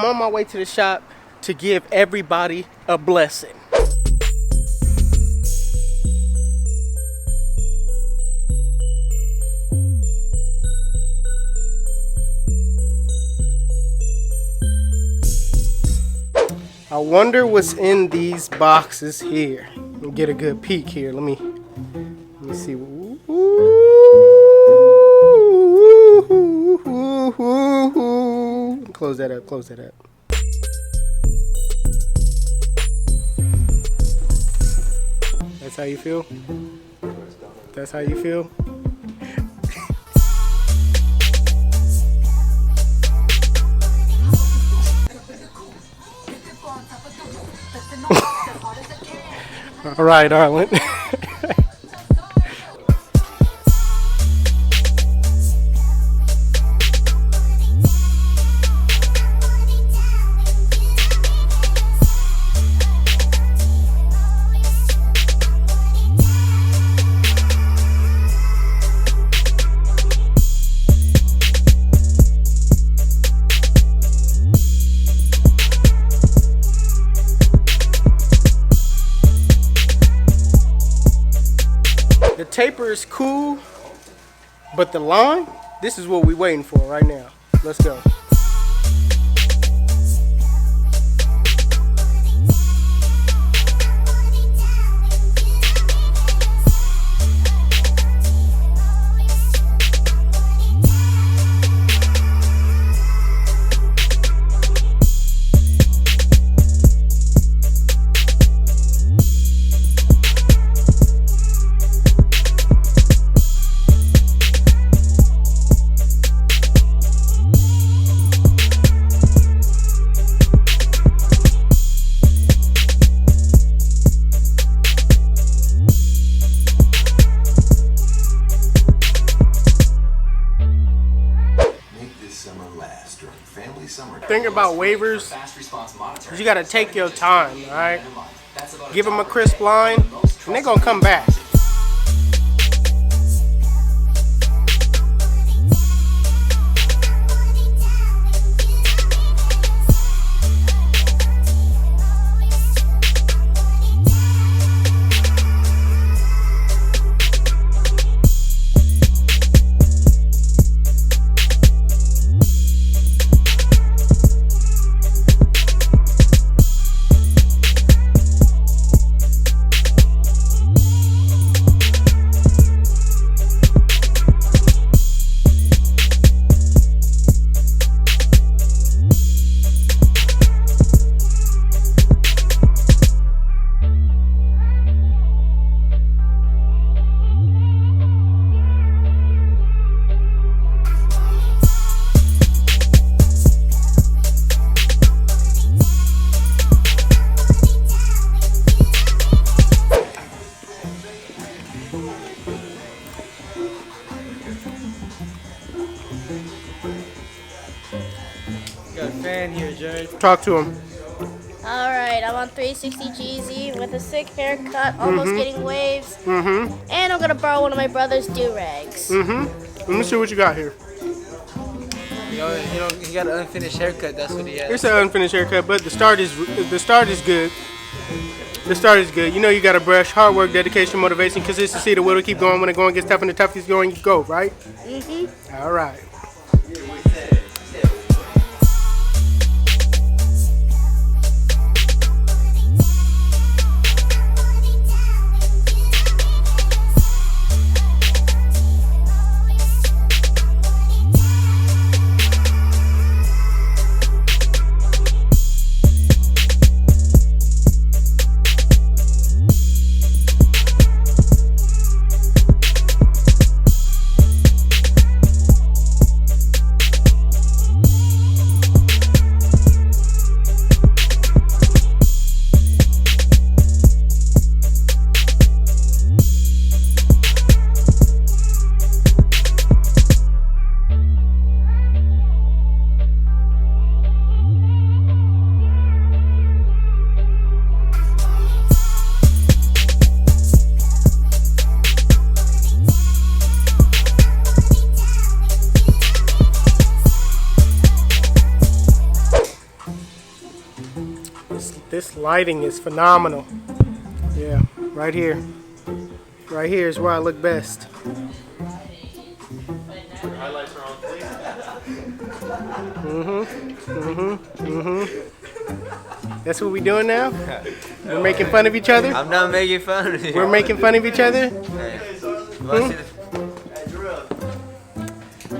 on my way to the shop to give everybody a blessing. I wonder what's in these boxes here. Let me get a good peek here. Let me see. Close that up, close that up. That's how you feel? That's how you feel? All right, Arlen. The taper is cool, but the line, this is what we're waiting for right now. Let's go. Thing about waivers, you gotta take your time, all right? Give them a crisp line, and they're gonna come back. Got a fan here, Jared. Talk to him. Alright, I'm on 360 GZ with a sick haircut, almost getting waves. And I'm gonna borrow one of my brother's do-rags. Let me see what you got here. You know, he got an unfinished haircut, that's what he has. It's an unfinished haircut, but the start is good. The start is good. You know you gotta brush, hard work, dedication, motivation, consistency. The will to keep going when the going gets tough and the tough gets going, you go, right? All right. This lighting is phenomenal. Yeah, right here. Right here is where I look best. Your highlights are on fleek. That's what we doing now? We're making fun of each other? I'm not making fun of you. We're making fun of each other?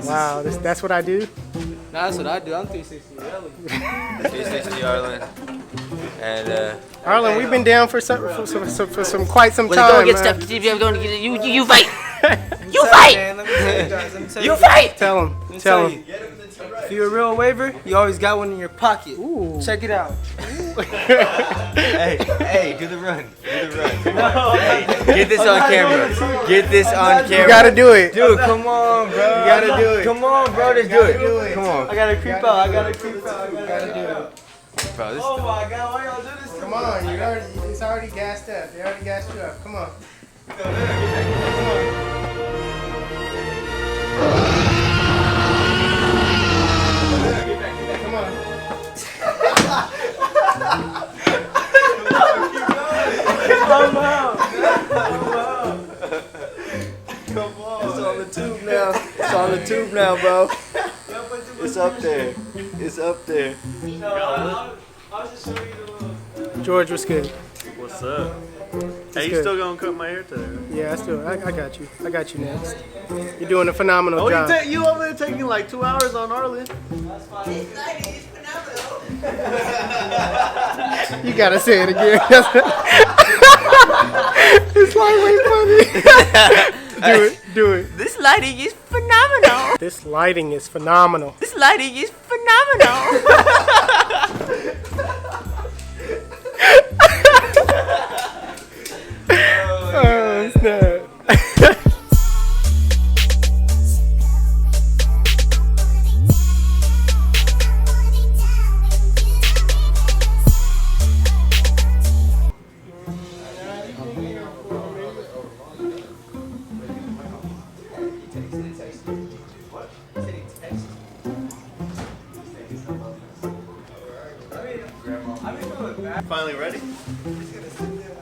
Wow, that's what I do? Nah, that's what I do. I'm 360 really. 360 Arlen. And Arlen, we've been down for some quite some when time. the going get man. stuff, I'm going to get you fight. You Man, fight. let me tell you guys. Let me tell You you. fight. Tell him. Let me Tell tell him. you. If you're a real waiver, you always got one in your pocket. Ooh. Check it out. Hey, do the run. Do the run. Hey, get this on camera. Get this on camera. You gotta do it. Dude, come on, bro. You gotta do it. Come on, bro. Just do it. Come on. I gotta creep out. I gotta creep out. I gotta do it. Bro, this Oh my God, why y'all do this? Come on, it's already gassed up. They already gassed you up. Come on. Come on. It's on the tube now. It's on the tube now, bro. It's up there. It's up there. George, what's good? What's up? Hey, you good. still gonna cut my hair today? Yeah, I got you. I got you next. You're doing a phenomenal Oh, job. you over there taking like 2 hours on Arlen? You gotta say it again. It's like way funny. Do it. This lighting is phenomenal. This lighting is phenomenal. This lighting is phenomenal. Oh, snap. Finally ready?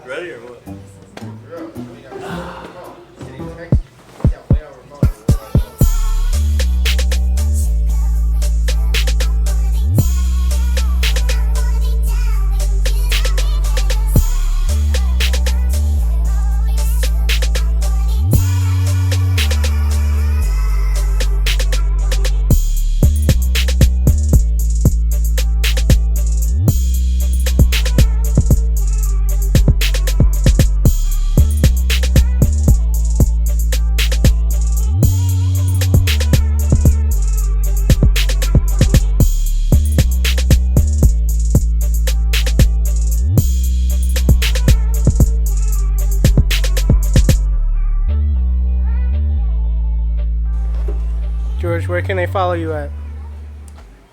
Ready or what? George, where can they follow you at?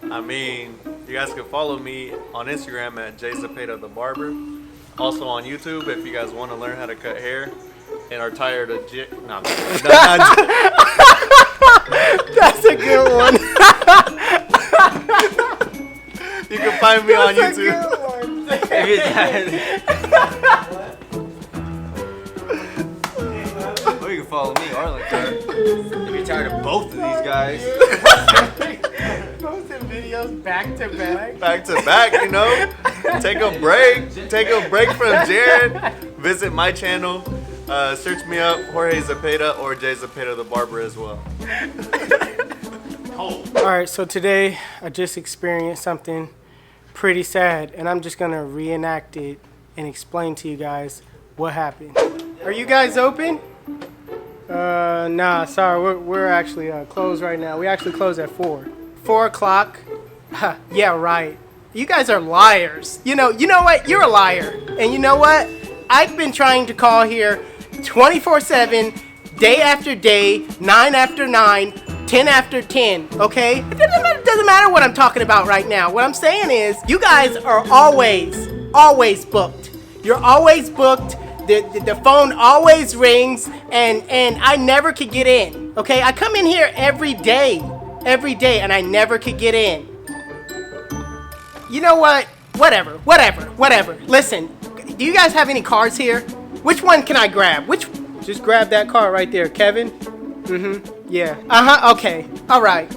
I mean, you guys can follow me on Instagram at JZapeda the barber. Also on YouTube if you guys want to learn how to cut hair and are tired of not That's a good one. you can find me on YouTube. If you're tired. Or you can follow me, Arlen. If you're tired of both of these guys. Posting videos back to back. Back to back, you know. Take a break from Jared. Visit my channel. Search me up, Jorge Zapeda or JZapeda the barber as well. Alright, so today I just experienced something pretty sad, and I'm just gonna reenact it and explain to you guys what happened. Are you guys open? Nah, sorry, we're actually closed right now. We actually close at 4. 4 o'clock? Yeah, right. You guys are liars. You know what? You're a liar. And you know what? I've been trying to call here 24/7, day after day, 9 after 9, 10 after 10, okay? It doesn't matter what I'm talking about right now. What I'm saying is, you guys are always booked. You're always booked. The phone always rings, and I never could get in, okay? I come in here every day, and I never could get in. You know what? Whatever. Listen, do you guys have any cards here? Which one can I grab? Just grab that card right there, Kevin. Yeah. Okay. All right.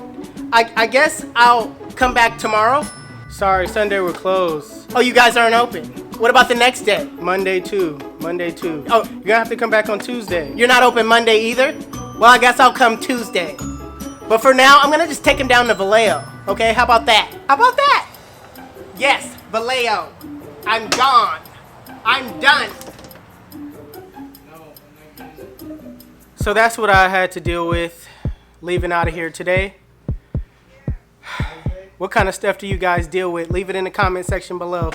I guess I'll come back tomorrow. Sorry, Sunday we're closed. Oh, you guys aren't open. What about the next day? Monday too. Oh, you're gonna have to come back on Tuesday. You're not open Monday either? Well, I guess I'll come Tuesday. But for now, I'm gonna just take him down to Vallejo. Okay, how about that? Yes, Vallejo. I'm gone. I'm done. So that's what I had to deal with leaving out of here today. What kind of stuff do you guys deal with? Leave it in the comment section below.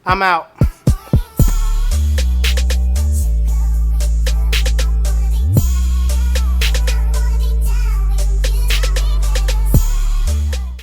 I'm out.